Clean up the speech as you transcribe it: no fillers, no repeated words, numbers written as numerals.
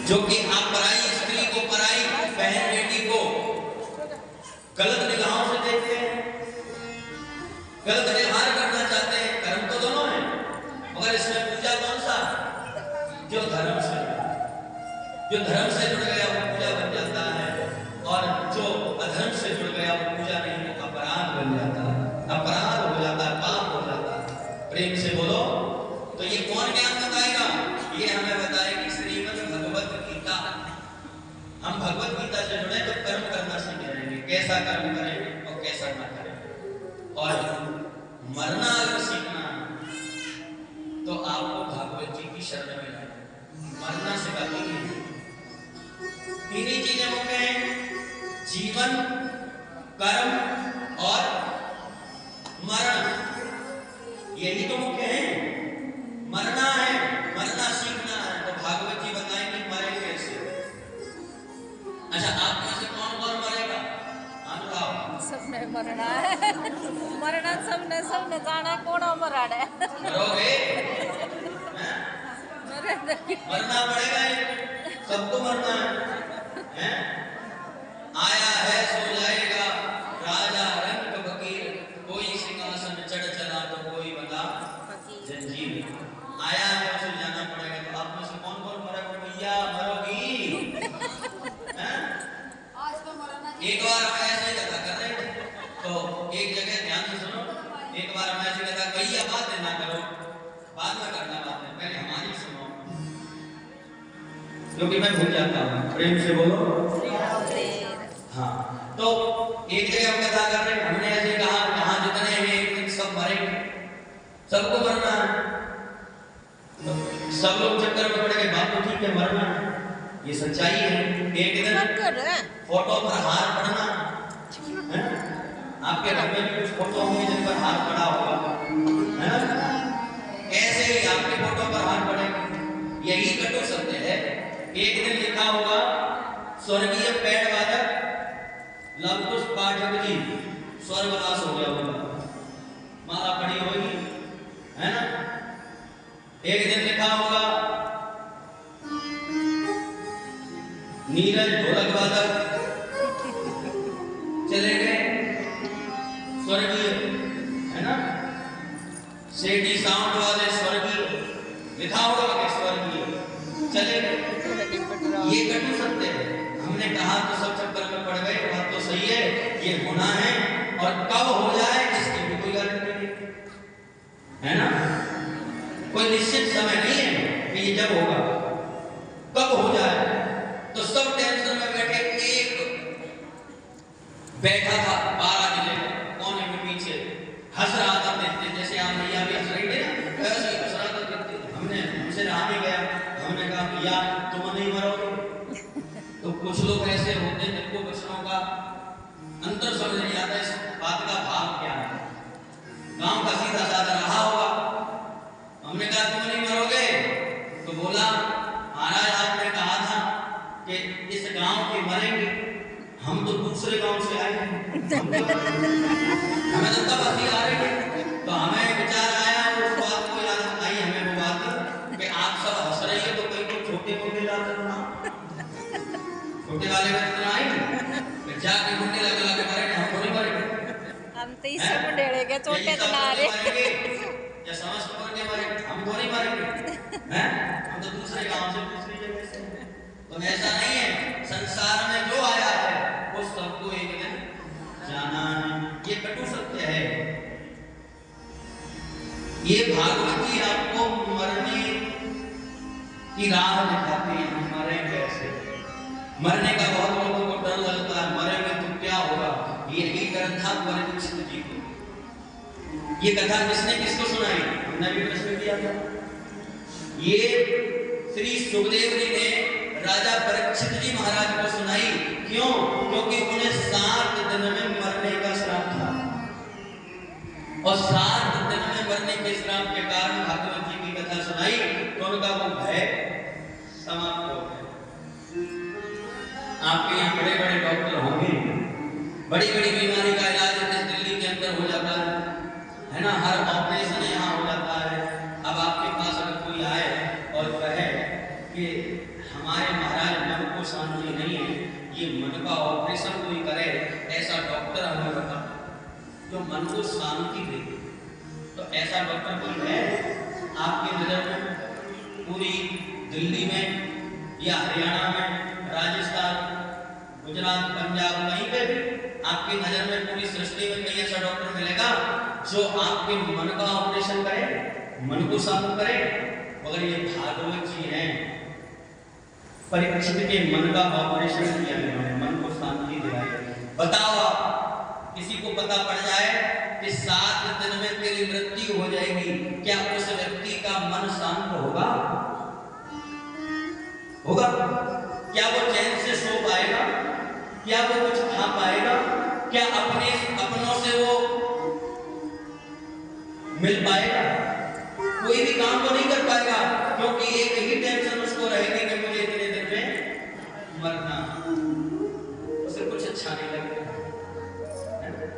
जो कि आप पराई स्त्री को, पराई बहन बेटी को गलत निगाहों से देखते हैं, गलत व्यवहार करना चाहते हैं। कर्म तो दोनों है, मगर इसमें पूजा कौन सा? जो धर्म से जुड़ गया वो पूजा बन जाता है, और जो अधर्म से जुड़ गया वो पूजा नहीं, वो अपराध बन जाता है, अपराध हो जाता है, पाप हो जाता है। प्रेम से बोलो। तो ये कौन ज्ञान बताएगा? ये हमें बताएगी श्रीमद् भगवत गीता। हम भगवत गीता से जुड़े तो कर्म करना सीख जाएंगे, कैसा कर्म करें और कैसा ना करें। और मरना अगर सीखना तो आपको भागवत जी की शरण में जाना, मरना सिखाती है। तीन ही चीजें मुख्य हैं, जीवन, कर्म और मरण, यही तो मुख्य है। मरना है, मरना सीखना है, तो भागवत जी बताएंगे मरे कैसे। अच्छा, आप में से कौन कौन मरेगा? हाँ बताओ। सबने मरना है, मरना सबने जाना, कौन मरण है? मरोगे? मरना पड़ेगा, सबको मरना है। आया है सो जाएगा, राजा रंग फकीर, कोई सिंहासन चढ़ चला तो कोई बता जंजीर। आया है उसे जाना पड़ेगा। तो आप में से कौन कौन मरेगा? भैया मरोगी? एक बार हम ऐसे ही कथा कर रहे थे, तो एक जगह ध्यान से सुनो। एक बार हम ऐसे कथा, भैया बातें ना करो, बाद में करना बातें, पहले हमारी सुनो, क्योंकि मैं भूल जाता हूँ। प्रेम से बोलो। हाँ, तो एक जगह हम कथा कर रहे हैं, हमने ऐसे कहा जहाँ जितने हैं एक दिन सब मरेंगे, सबको मरना है। तो सब लोग चक्कर में पड़ गए, बात तो ठीक है, मरना है, ये सच्चाई है। एक दिन फोटो पर हार पड़ना है, आपके घर में भी कुछ फोटो होंगे जिन पर हार पड़ा होगा, है ना? ऐसे ही आपके फोटो पर हार पड़ेंगे, यही कटु सत्य है। एक दिन लिखा होगा, स्वर्गीय पैड वादक लवकुश पाठक जी स्वर्गवास हो गया होगा, माला पड़ी होगी, है ना? एक दिन लिखा होगा, नीरज ढोलक वादक चले गए स्वर्गीय, है ना? सेठी साउंड वाले स्वर्गीय, लिखा होगा कि स्वर्गीय चले गए। ये कटु सत्य है। हमने कहा तो सब चक्कर में पड़ गए, बात तो सही है, ये होना है, और कब हो जाए इसकी भी कोई गारंटी नहीं, है ना? कोई निश्चित समय नहीं है कि ये जब होगा, कब हो जाए। तो सब टेंशन में बैठे, एक बैठा था 12 जिले कोने में पीछे, हंस रहा था, जैसे आप भैया भी हंस रही थे ना, वैसे ही हंस रहा था। हमने हमसे रहा नहीं गया, हमने कहा भैया तुम नहीं मरोगे। तो कुछ लोग ऐसे होते हैं जिनको वचनों का अंतर समझ नहीं आता, इस बात का भाव क्या है। गांव का सीधा साधा रहा होगा, हमने कहा तुम नहीं मरोगे, तो बोला महाराज आपने कहा था कि इस गांव के मरेंगे, हम तो दूसरे गांव से आए हैं, हमें तो तब हंसी आ रही है। तो हमें विचार आया, उस बात को याद आई हमें वो बात कि आप सब हंस रही है, तो कहीं को छोटे को भी ला करना, छोटे वाले में इतना आई जाके मुंडे लगा के मरेंगे, हम थोड़ी मरेंगे, हम तो इससे मुंडेड़े के छोटे तो ना रहे, या समझ के मरेंगे, हम थोड़ी मरेंगे, हैं? हम तो दूसरे गांव से, दूसरी जगह से। तो ऐसा नहीं है, संसार में जो आया है वो सबको एक दिन जाना है, ये कटु सत्य है। ये भागवत जी आपको मरने की राह दिखाते हैं, हम मरे कैसे। मरने का बहुत लोगों को डर लगता है, मरेंगे तो क्या होगा। यही डर था परीक्षित जी को। ये कथा किसने किसको सुनाई? हमने भी प्रश्न किया था। ये श्री सुखदेव जी ने राजा परीक्षित जी महाराज को सुनाई। क्यों? क्योंकि उन्हें 7 दिन में मरने का श्राप था, और 7 दिन में मरने के श्राप के कारण भागवत जी की कथा सुनाई, तो उनका वो भय समाप्त हो गया। आपके यहाँ बड़े बड़े डॉक्टर होंगे, बड़ी बड़ी बीमारी का इलाज दिल्ली के अंदर हो जाता है ना, हर ऑपरेशन यहाँ हो जाता है। अब आपके पास अगर कोई आए और कहे कि हमारे महाराज शांति नहीं है, ये मन का ऑपरेशन कोई करे ऐसा डॉक्टर हमें बता जो मन को शांति दे। तो ऐसा डॉक्टर कोई है आपकी नजर में? पूरी दिल्ली में या हरियाणा में, राजस्थान, गुजरात, पंजाब, कहीं पे भी आपकी नजर में पूरी सृष्टि में कहीं ऐसा डॉक्टर मिलेगा जो आपके मन का ऑपरेशन करे, मन को शांत करे? मगर ये भागवत जी हैं, परीक्षित के मन का ऑपरेशन किया गया है, मन को शांति दिलाई। बताओ आप, किसी को पता पड़ जाए कि 7 दिन में तेरी मृत्यु हो जाएगी, क्या उस व्यक्ति का मन शांत होगा? होगा? क्या वो चैन से सो पाएगा? क्या वो कुछ खा पाएगा? क्या अपने अपनों से वो मिल पाएगा? कोई भी काम तो नहीं कर पाएगा, क्योंकि एक ही टेंशन उसको रहेगी कि मुझे इतने दिन में मरना